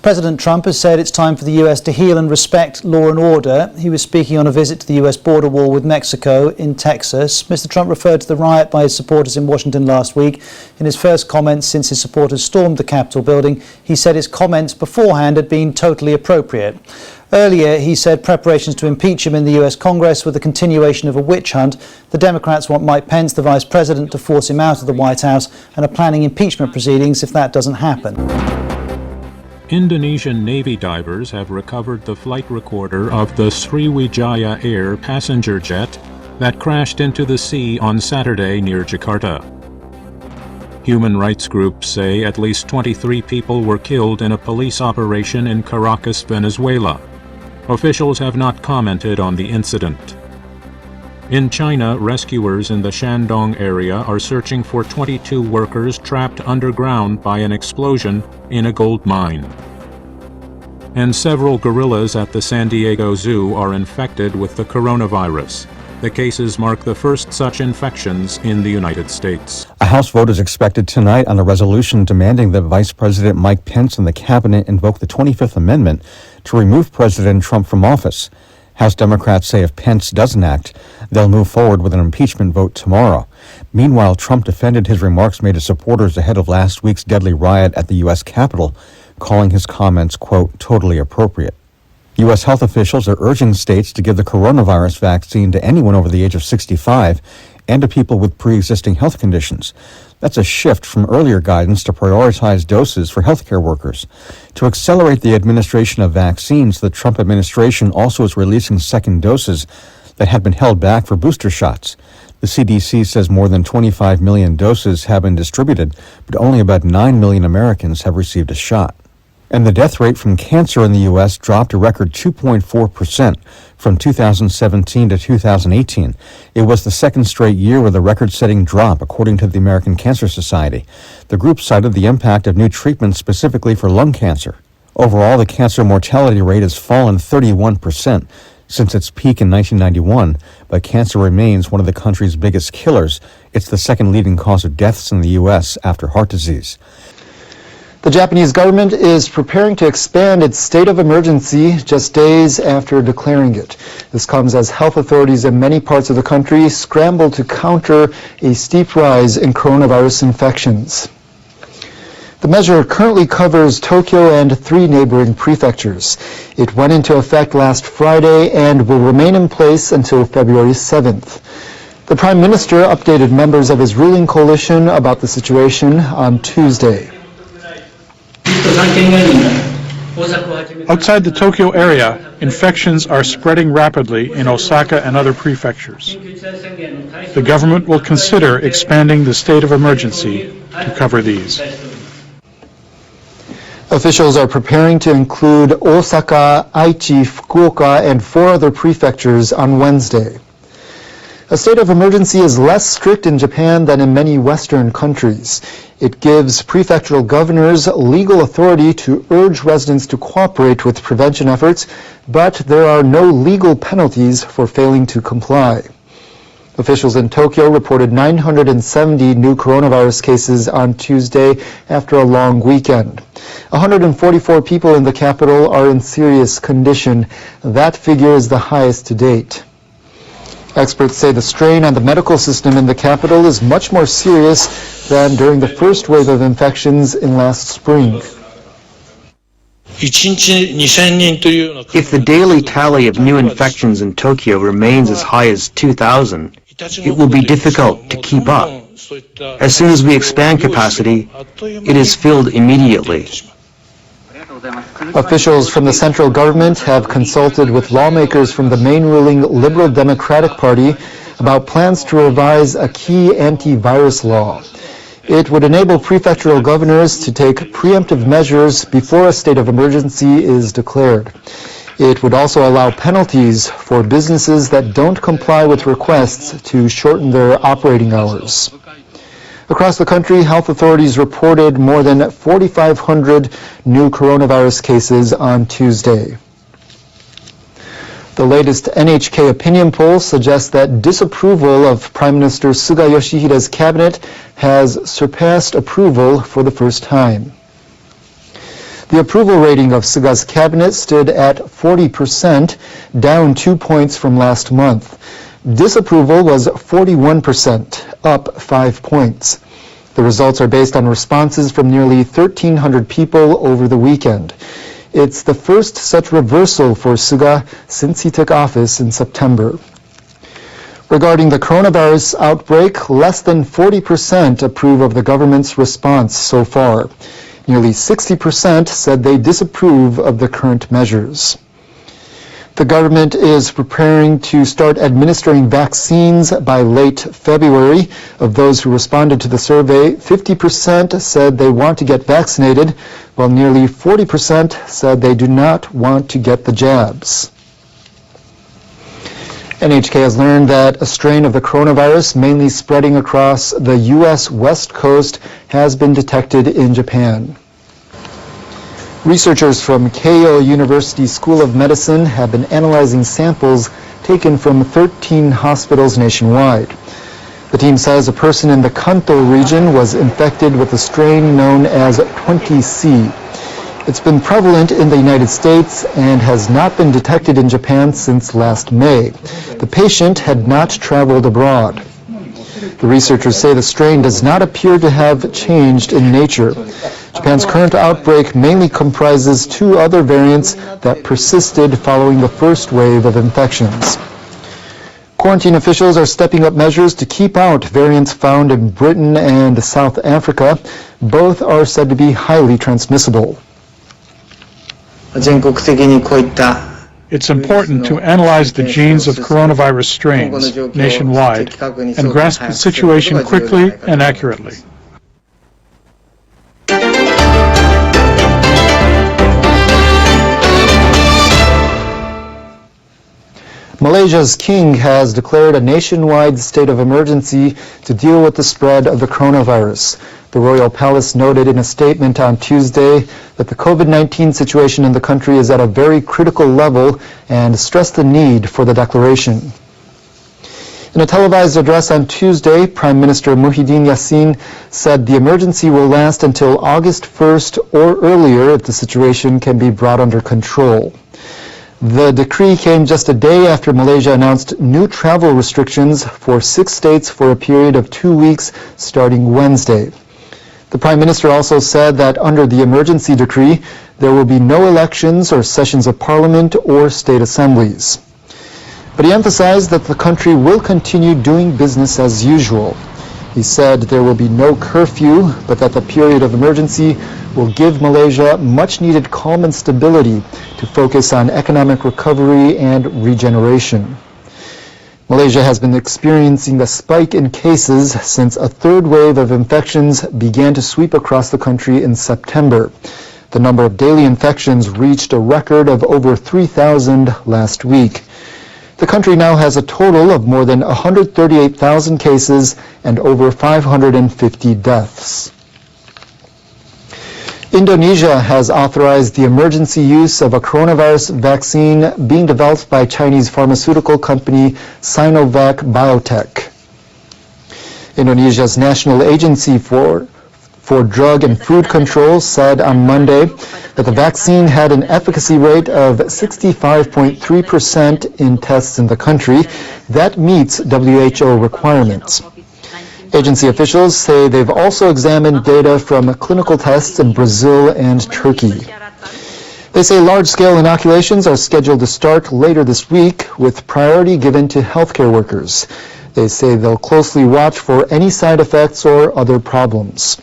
President Trump has said it's time for the US to heal and respect law and order. He was speaking on a visit to the US border wall with Mexico in Texas. Mr. Trump referred to the riot by his supporters in Washington last week. In his first comments since his supporters stormed the Capitol building, he said his comments beforehand had been totally appropriate. Earlier, he said preparations to impeach him in the US Congress were the continuation of a witch hunt. The Democrats want Mike Pence, the vice president, to force him out of the White House and are planning impeachment proceedings if that doesn't happen. Indonesian Navy divers have recovered the flight recorder of the Sriwijaya Air passenger jet that crashed into the sea on Saturday near Jakarta. Human rights groups say at least 23 people were killed in a police operation in Caracas, Venezuela. Officials have not commented on the incident. In China, rescuers in the Shandong area are searching for 22 workers trapped underground by an explosion in a gold mine. And several gorillas at the San Diego Zoo are infected with the coronavirus. The cases mark the first such infections in the United States. A House vote is expected tonight on a resolution demanding that Vice President Mike Pence and the cabinet invoke the 25th Amendment to remove President Trump from office. House Democrats say if Pence doesn't act, they'll move forward with an impeachment vote tomorrow. Meanwhile, Trump defended his remarks made to supporters ahead of last week's deadly riot at the U.S. Capitol, calling his comments, quote, totally appropriate. U.S. health officials are urging states to give the coronavirus vaccine to anyone over the age of 65 and to people with pre-existing health conditions. That's a shift from earlier guidance to prioritize doses for healthcare workers. To accelerate the administration of vaccines, the Trump administration also is releasing second doses that had been held back for booster shots. The CDC says more than 25 million doses have been distributed, but only about 9 million Americans have received a shot. And the death rate from cancer in the U.S. dropped a record 2.4% from 2017 to 2018. It was the second straight year with a record-setting drop, according to the American Cancer Society. The group cited the impact of new treatments specifically for lung cancer. Overall, the cancer mortality rate has fallen 31% since its peak in 1991, but cancer remains one of the country's biggest killers. It's the second leading cause of deaths in the U.S. after heart disease. The Japanese government is preparing to expand its state of emergency just days after declaring it. This comes as health authorities in many parts of the country scramble to counter a steep rise in coronavirus infections. The measure currently covers Tokyo and 3 neighboring prefectures. It went into effect last Friday and will remain in place until February 7th. The Prime Minister updated members of his ruling coalition about the situation on Tuesday. Outside the Tokyo area, infections are spreading rapidly in Osaka and other prefectures. The government will consider expanding the state of emergency to cover these. Officials are preparing to include Osaka, Aichi, Fukuoka, and 4 other prefectures on Wednesday. A state of emergency is less strict in Japan than in many Western countries. It gives prefectural governors legal authority to urge residents to cooperate with prevention efforts, but there are no legal penalties for failing to comply. Officials in Tokyo reported 970 new coronavirus cases on Tuesday after a long weekend. 144 people in the capital are in serious condition. That figure is the highest to date. Experts say the strain on the medical system in the capital is much more serious than during the first wave of infections in last spring. If the daily tally of new infections in Tokyo remains as high as 2,000, it will be difficult to keep up. As soon as we expand capacity, it is filled immediately. Officials from the central government have consulted with lawmakers from the main ruling Liberal Democratic Party about plans to revise a key antivirus law. It would enable prefectural governors to take preemptive measures before a state of emergency is declared. It would also allow penalties for businesses that don't comply with requests to shorten their operating hours. Across the country, health authorities reported more than 4,500 new coronavirus cases on Tuesday. The latest NHK opinion poll suggests that disapproval of Prime Minister Suga Yoshihide's cabinet has surpassed approval for the first time. The approval rating of Suga's cabinet stood at 40%, down 2 points from last month. Disapproval was 41%, up 5 points. The results are based on responses from nearly 1,300 people over the weekend. It's the first such reversal for Suga since he took office in September. Regarding the coronavirus outbreak, less than 40% approve of the government's response so far. Nearly 60% said they disapprove of the current measures. The government is preparing to start administering vaccines by late February. Of those who responded to the survey, 50% said they want to get vaccinated, while nearly 40% said they do not want to get the jabs. NHK has learned that a strain of the coronavirus, mainly spreading across the U.S. West Coast, has been detected in Japan. Researchers from Keio University School of Medicine have been analyzing samples taken from 13 hospitals nationwide. The team says a person in the Kanto region was infected with a strain known as 20C. It's been prevalent in the United States and has not been detected in Japan since last May. The patient had not traveled abroad. The researchers say the strain does not appear to have changed in nature. Japan's current outbreak mainly comprises 2 other variants that persisted following the first wave of infections. Quarantine officials are stepping up measures to keep out variants found in Britain and South Africa. Both are said to be highly transmissible. It's important to analyze the genes of coronavirus strains nationwide and grasp the situation quickly and accurately. Malaysia's king has declared a nationwide state of emergency to deal with the spread of the coronavirus. The royal palace noted in a statement on Tuesday that the COVID-19 situation in the country is at a very critical level and stressed the need for the declaration. In a televised address on Tuesday, Prime Minister Muhyiddin Yassin said the emergency will last until August 1st or earlier if the situation can be brought under control. The decree came just a day after Malaysia announced new travel restrictions for 6 states for a period of 2 weeks starting Wednesday. The Prime Minister also said that under the emergency decree, there will be no elections or sessions of parliament or state assemblies. But he emphasized that the country will continue doing business as usual. He said there will be no curfew, but that the period of emergency will give Malaysia much-needed calm and stability to focus on economic recovery and regeneration. Malaysia has been experiencing a spike in cases since a 3rd wave of infections began to sweep across the country in September. The number of daily infections reached a record of over 3,000 last week. The country now has a total of more than 138,000 cases and over 550 deaths. Indonesia has authorized the emergency use of a coronavirus vaccine being developed by Chinese pharmaceutical company Sinovac Biotech. Indonesia's National Agency for Drug and Food Control said on Monday that the vaccine had an efficacy rate of 65.3% in tests in the country. That meets WHO requirements. Agency officials say they've also examined data from clinical tests in Brazil and Turkey. They say large-scale inoculations are scheduled to start later this week, with priority given to healthcare workers. They say they'll closely watch for any side effects or other problems.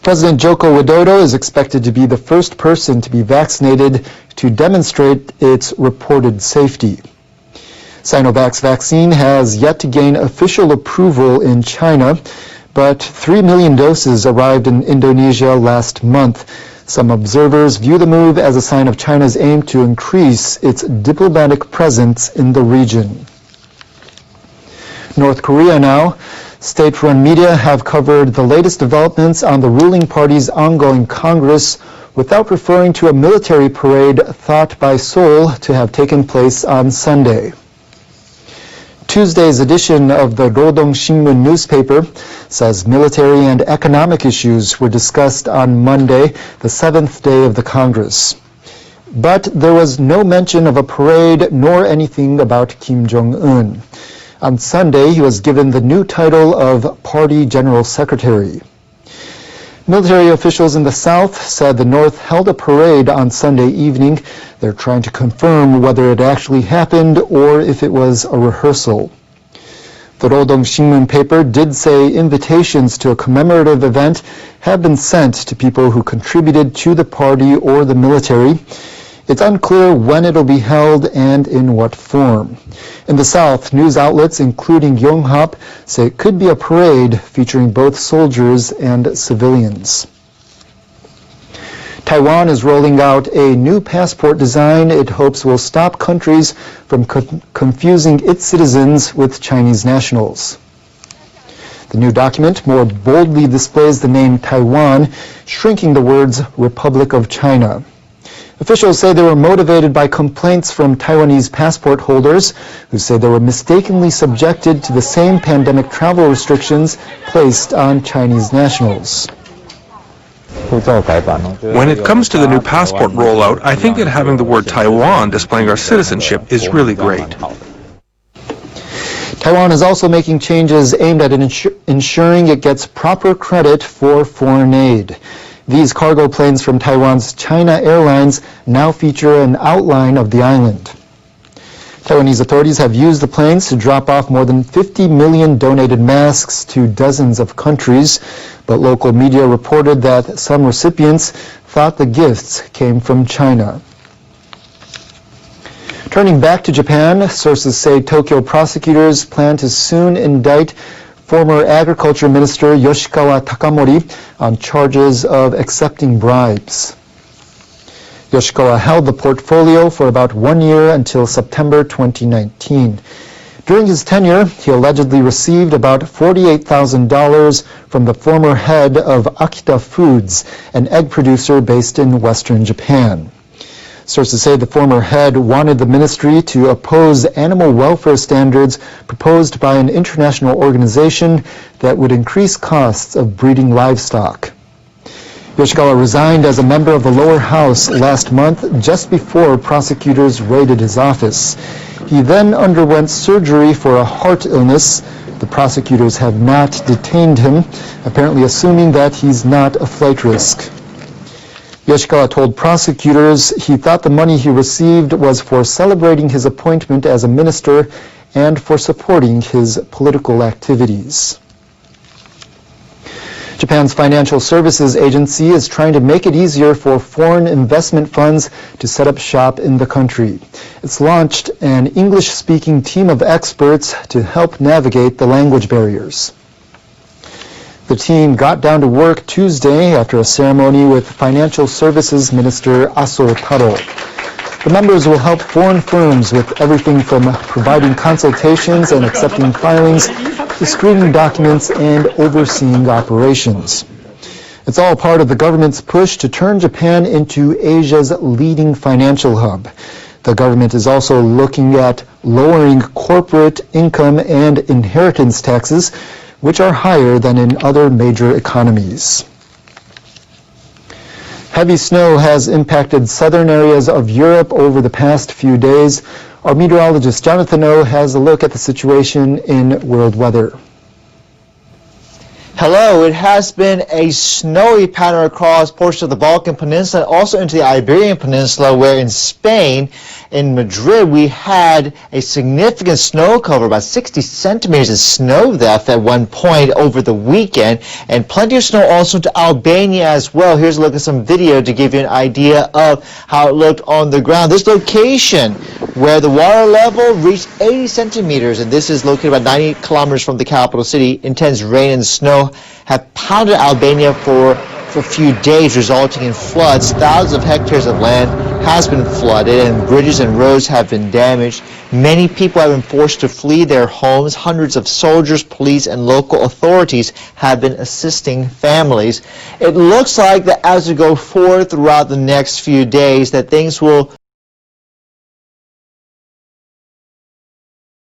President Joko Widodo is expected to be the first person to be vaccinated to demonstrate its reported safety. Sinovac's vaccine has yet to gain official approval in China, but 3 million doses arrived in Indonesia last month. Some observers view the move as a sign of China's aim to increase its diplomatic presence in the region. North Korea now. State-run media have covered the latest developments on the ruling party's ongoing Congress without referring to a military parade thought by Seoul to have taken place on Sunday. Tuesday's edition of the Rodong Shinmun newspaper says military and economic issues were discussed on Monday, the 7th day of the Congress. But there was no mention of a parade nor anything about Kim Jong-un. On Sunday, he was given the new title of Party General Secretary. Military officials in the South said the North held a parade on Sunday evening. They're trying to confirm whether it actually happened or if it was a rehearsal. The Rodong Shinmun paper did say invitations to a commemorative event have been sent to people who contributed to the party or the military. It's unclear when it'll be held and in what form. In the South, news outlets including Yonhap say it could be a parade featuring both soldiers and civilians. Taiwan is rolling out a new passport design it hopes will stop countries from confusing its citizens with Chinese nationals. The new document more boldly displays the name Taiwan, shrinking the words Republic of China. Officials say they were motivated by complaints from Taiwanese passport holders who say they were mistakenly subjected to the same pandemic travel restrictions placed on Chinese nationals. When it comes to the new passport rollout, I think that having the word Taiwan displaying our citizenship is really great. Taiwan is also making changes aimed at ensuring it gets proper credit for foreign aid. These cargo planes from Taiwan's China Airlines now feature an outline of the island. Taiwanese authorities have used the planes to drop off more than 50 million donated masks to dozens of countries, but local media reported that some recipients thought the gifts came from China. Turning back to Japan, sources say Tokyo prosecutors plan to soon indict former Agriculture Minister Yoshikawa Takamori on charges of accepting bribes. Yoshikawa held the portfolio for about 1 year until September 2019. During his tenure, he allegedly received about $48,000 from the former head of Akita Foods, an egg producer based in western Japan. Sources say the former head wanted the ministry to oppose animal welfare standards proposed by an international organization that would increase costs of breeding livestock. Yoshikawa resigned as a member of the lower house last month, just before prosecutors raided his office. He then underwent surgery for a heart illness. The prosecutors have not detained him, apparently assuming that he's not a flight risk. Yoshikawa told prosecutors he thought the money he received was for celebrating his appointment as a minister and for supporting his political activities. Japan's Financial Services Agency is trying to make it easier for foreign investment funds to set up shop in the country. It's launched an English-speaking team of experts to help navigate the language barriers. The team got down to work Tuesday after a ceremony with Financial Services Minister Aso Taro. The members will help foreign firms with everything from providing consultations and accepting filings to screening documents and overseeing operations. It's all part of the government's push to turn Japan into Asia's leading financial hub. The government is also looking at lowering corporate income and inheritance taxes, which are higher than in other major economies. Heavy snow has impacted southern areas of Europe over the past few days. Our meteorologist Jonathan Oh has a look at the situation in World Weather. Hello, it has been a snowy pattern across portions of the Balkan Peninsula, also into the Iberian Peninsula, where in Spain, in Madrid, we had a significant snow cover, about 60 centimeters of snow depth at one point over the weekend, and plenty of snow also to Albania as well. Here's a look at some video to give you an idea of how it looked on the ground. This location, where the water level reached 80 centimeters, and this is located about 90 kilometers from the capital city, intense rain and snow have pounded Albania for a few days, resulting in floods. Thousands of hectares of land has been flooded, and bridges and roads have been damaged. Many people have been forced to flee their homes. Hundreds of soldiers, police, and local authorities have been assisting families. It looks like that as we go forward throughout the next few days, that things will